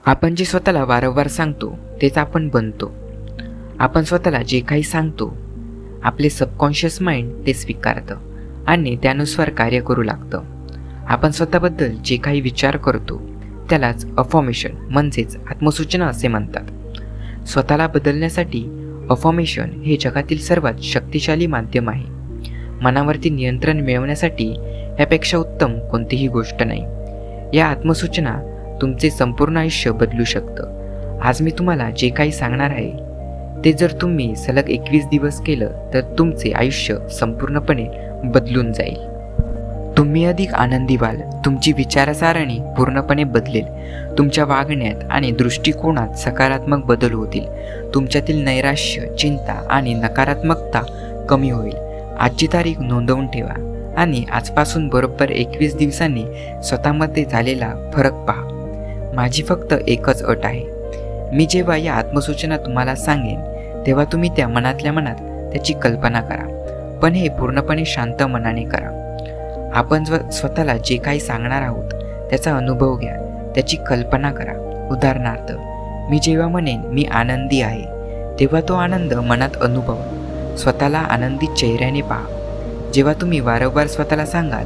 आपण जे स्वतःला वारंवार सांगतो तेच आपण बनतो. आपण स्वतःला जे काही सांगतो आपले सबकॉन्शियस माइंड ते स्वीकारतं आणि त्यानुसार कार्य करू लागतं. आपण स्वतःबद्दल जे काही विचार करतो त्यालाच अफॉर्मेशन म्हणजेच आत्मसूचना असे म्हणतात. स्वतःला बदलण्यासाठी अफॉर्मेशन हे जगातील सर्वात शक्तिशाली माध्यम आहे. मनावरती नियंत्रण मिळवण्यासाठी यापेक्षा उत्तम कोणतीही गोष्ट नाही. या आत्मसूचना तुमचे संपूर्ण आयुष्य बदलू शकतं. आज मी तुम्हाला जे काही सांगणार आहे ते जर तुम्ही सलग 21 दिवस केलं तर तुमचे आयुष्य संपूर्णपणे बदलून जाईल. तुम्ही अधिक आनंदी व्हाल, तुमची विचारसरणी पूर्णपणे बदलेल, तुमच्या वागण्यात आणि दृष्टिकोनात सकारात्मक बदल होतील, तुमच्यातील नैराश्य, चिंता आणि नकारात्मकता कमी होईल. आजची तारीख नोंदवून ठेवा आणि आजपासून बरोबर 21 दिवसांनी स्वतःमध्ये झालेला फरक पहा. माझी फक्त एकच अट आहे, मी जेव्हा या आत्मसूचना तुम्हाला सांगेन तेव्हा तुम्ही त्या मनातल्या मनात त्याची कल्पना करा, पण हे पूर्णपणे शांत मनाने करा. आपण स्वतःला जे काही सांगणार आहोत त्याचा अनुभव घ्या, त्याची कल्पना करा. उदाहरणार्थ, मी जेव्हा म्हणेन मी आनंदी आहे तेव्हा तो आनंद मनात अनुभवा. स्वतःला आनंदी चेहऱ्याने पहा. जेव्हा तुम्ही वारंवार स्वतःला सांगाल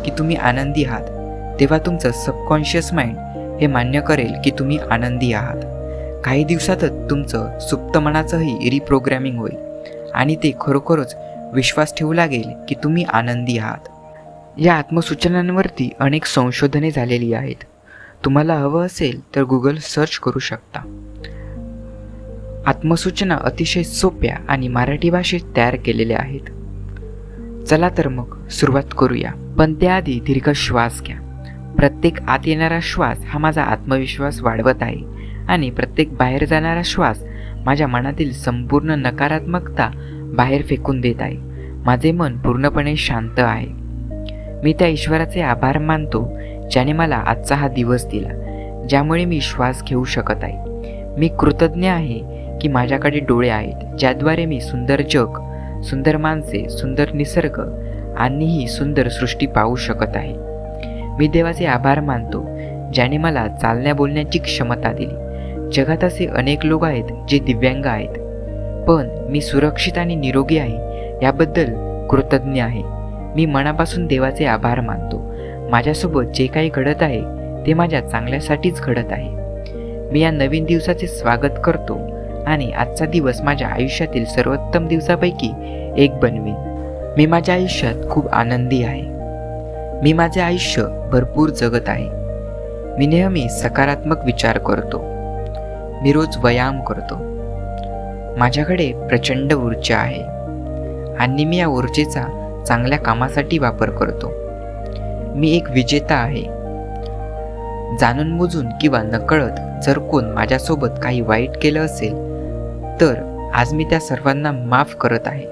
की तुम्ही आनंदी आहात तेव्हा तुमचं सबकॉन्शियस माइंड हे मान्य करेल की तुम्ही आनंदी आहात. काही दिवसातच तुमचं सुप्त मनाचंही रिप्रोग्रॅमिंग होईल आणि ते खरोखरच विश्वास ठेवू लागेल की तुम्ही आनंदी आहात. या आत्मसूचनांवरती अनेक संशोधने झालेली आहेत. तुम्हाला हवं असेल तर गुगल सर्च करू शकता. आत्मसूचना अतिशय सोप्या आणि मराठी भाषेत तयार केलेल्या आहेत. चला तर मग सुरुवात करूया, पण त्याआधी दीर्घ श्वास घ्या. प्रत्येक आत येणारा श्वास हा माझा आत्मविश्वास वाढवत आहे आणि प्रत्येक बाहेर जाणारा श्वास माझ्या मनातील संपूर्ण नकारात्मकता बाहेर फेकून देत आहे. माझे मन पूर्णपणे शांत आहे. मी त्या ईश्वराचे आभार मानतो ज्याने मला आजचा हा दिवस दिला, ज्यामुळे मी श्वास घेऊ शकत आहे. मी कृतज्ञ आहे की माझ्याकडे डोळे आहेत ज्याद्वारे मी सुंदर जग, सुंदर माणसे, सुंदर निसर्ग आणि ही सुंदर सृष्टी पाहू शकत आहे. मी देवाचे आभार मानतो ज्याने मला चालण्या बोलण्याची क्षमता दिली. जगात असे अनेक लोक आहेत जे दिव्यांग आहेत, पण मी सुरक्षित आणि निरोगी आहे याबद्दल कृतज्ञ आहे. मी मनापासून देवाचे आभार मानतो. माझ्यासोबत जे काही घडत आहे ते माझ्या चांगल्यासाठीच घडत आहे. मी या नवीन दिवसाचे स्वागत करतो आणि आजचा दिवस माझ्या आयुष्यातील सर्वोत्तम दिवसापैकी एक बनवीन. मी माझ्या आयुष्यात खूप आनंदी आहे. मी माझे आयुष्य भरपूर जगत आहे. मी नेहमी सकारात्मक विचार करतो. मी रोज व्यायाम करतो. माझ्याकडे प्रचंड ऊर्जा आहे आणि मी या ऊर्जेचा चांगल्या कामासाठी वापर करतो. मी एक विजेता आहे. जाणून बुजून किंवा नकळत जर कोण माझ्यासोबत काही वाईट केलं असेल तर आज मी त्या सर्वांना माफ करत आहे.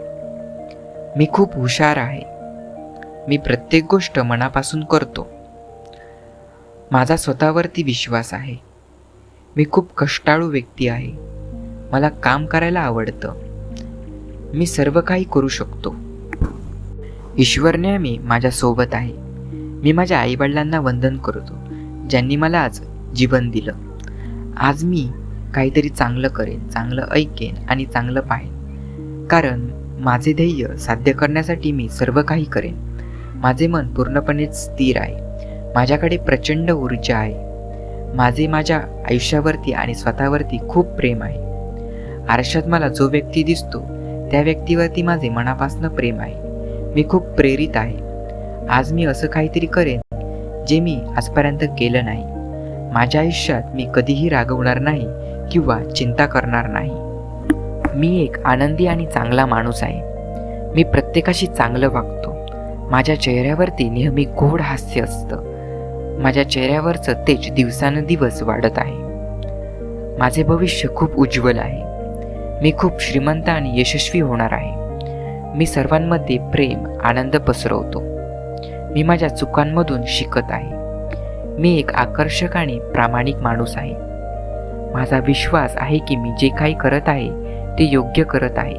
मी खूप हुशार आहे. मी प्रत्येक गोष्ट मनापासून करतो. माझा स्वतःवरती विश्वास आहे. मी खूप कष्टाळू व्यक्ती आहे. मला काम करायला आवडतं. मी सर्व काही करू शकतो. ईश्वर नेहमी माझ्यासोबत आहे. मी माझ्या आईवडिलांना वंदन करतो ज्यांनी मला आज जीवन दिलं. आज मी काहीतरी चांगलं करेन, चांगलं ऐकेन आणि चांगलं पाहेन, कारण माझे ध्येय साध्य करण्यासाठी मी सर्व काही करेन. माझे मन पूर्णपणे स्थिर आहे. माझ्याकडे प्रचंड ऊर्जा आहे. माझ्या आयुष्यावरती आणि स्वतःवरती खूप प्रेम आहे. आरशात मला जो व्यक्ती दिसतो त्या व्यक्तीवरती माझे मनापासून प्रेम आहे. मी खूप प्रेरित आहे. आज मी असं काहीतरी करेन जे मी आजपर्यंत केलं नाही. माझ्या आयुष्यात मी कधीही रागवणार नाही किंवा चिंता करणार नाही. मी एक आनंदी आणि चांगला माणूस आहे. मी प्रत्येकाशी चांगलं वागतो. माझ्या चेहऱ्यावरती नेहमी गोड हास्य असतं. माझ्या चेहऱ्यावरचं तेज दिवसानुदिवस वाढत आहे. माझे भविष्य खूप उज्ज्वल आहे. मी खूप श्रीमंत आणि यशस्वी होणार आहे. मी सर्वांमध्ये प्रेम, आनंद पसरवतो. मी माझ्या चुकांमधून शिकत आहे. मी एक आकर्षक आणि प्रामाणिक माणूस आहे. माझा विश्वास आहे की मी जे काही करत आहे ते योग्य करत आहे.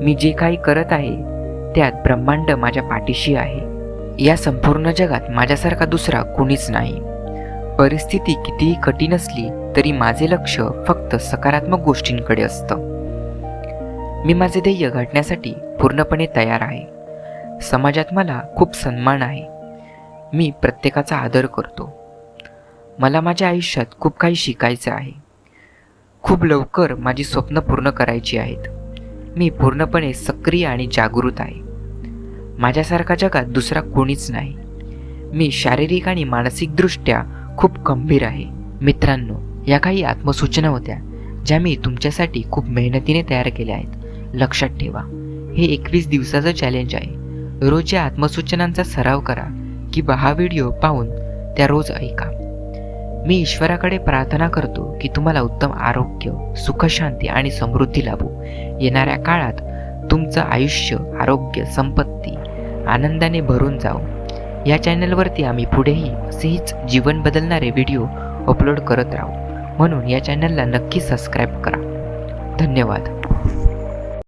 मी जे काही करत आहे त्यात ब्रह्मांड माझ्या पाठीशी आहे. या संपूर्ण जगात माझ्यासारखा दुसरा कोणीच नाही. परिस्थिती कितीही कठीण असली तरी माझे लक्ष फक्त सकारात्मक गोष्टींकडे असतं. मी माझे ध्येय गाठण्यासाठी पूर्णपणे तयार आहे. समाजात मला खूप सन्मान आहे. मी प्रत्येकाचा आदर करतो. मला माझ्या आयुष्यात खूप काही शिकायचं आहे. खूप लवकर माझी स्वप्न पूर्ण करायची आहेत. मी पूर्णपणे सक्रिय आणि जागृत आहे. माझ्यासारखा जगात दुसरा कोणीच नाही. मी शारीरिक आणि मानसिकदृष्ट्या खूप गंभीर आहे. मित्रांनो, या काही आत्मसूचना होत्या ज्या मी तुमच्यासाठी खूप मेहनतीने तयार केल्या आहेत. लक्षात ठेवा, हे 21 दिवसाचं चॅलेंज आहे. रोज या आत्मसूचनांचा सराव करा किंवा हा व्हिडिओ पाहून त्या रोज ऐका. मी ईश्वराकडे प्रार्थना करतो की तुम्हाला उत्तम आरोग्य, सुखशांती आणि समृद्धी लाभो. येणाऱ्या काळात तुमचं आयुष्य, आरोग्य, संपत्ती आनंदाने भरून जाओ. या चॅनलवरती आम्ही पुढेही असेच जीवन बदलणारे व्हिडिओ अपलोड करत राहू. म्हणून या चॅनलला नक्की सबस्क्राईब करा. धन्यवाद.